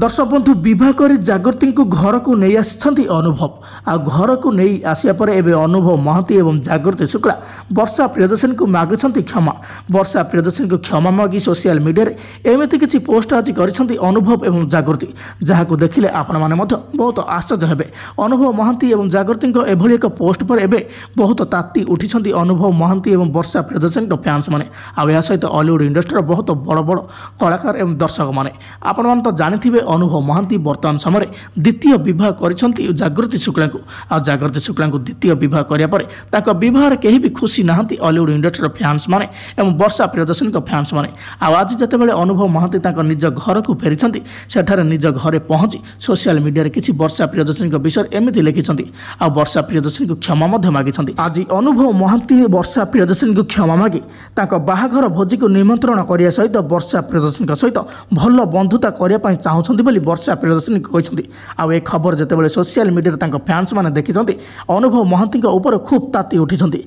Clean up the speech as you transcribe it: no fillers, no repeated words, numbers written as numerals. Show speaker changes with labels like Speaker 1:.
Speaker 1: दर्शक बंधु विवाह कर जागृति को घर को नहीं आसी अनुभव आ घर को नहीं आसिया पर एवं अनुभव महांती एवं जागृति शुक्ला वर्षा प्रियदर्शनी को मागिंट क्षमा। वर्षा प्रियदर्शनी को क्षमा मागी सोशल मीडिया एमती किसी पोस्ट आज कर अनुभव एवं जागृति जहाँ को देखिले आपण मैंने बहुत आश्चर्य हेबे। अनुभव महांती एवं जागृति एभली एक पोस्ट पर एवं बहुत ताती उठी अनुभव महांती एवं वर्षा प्रियदर्शनी फैंस मैंने आ सहित हॉलीवुड इंडस्ट्री बहुत बड़ बड़ कलाकार एवं दर्शक मैंने आपण मैंने तो जानी अनुभव महांती वर्तमान समय द्वितीय विवाह कर जागृति शुक्ला को आ जागृति शुक्ला को द्वितीय विवाह कराया बहार कहीं भी खुशी नहांती हॉलीवुड इंडस्ट्री फैंस मैंने एवं वर्षा प्रियदर्शनी फैंस मैंने आज जिते अनुभव महांती निज घर को फेरी सेठारे निज घरे पहुंची सोशल मीडिया किसी वर्षा प्रियदर्शनी विषय एमती लिखिं आ वर्षा प्रियदर्शनी को क्षमा मागी। आज अनुभव महांती वर्षा प्रियदर्शनी को क्षमा मागी बाहाघर भोजी को निमंत्रण करने सहित वर्षा प्रियदर्शनी सहित भल बंधुता करने चाहूँ वर्षा प्रियदर्शनी कहते आ खबर जिते सोशल मीडिया फैंस मैंने देखी अनुभव महांती खूब ताती उठी।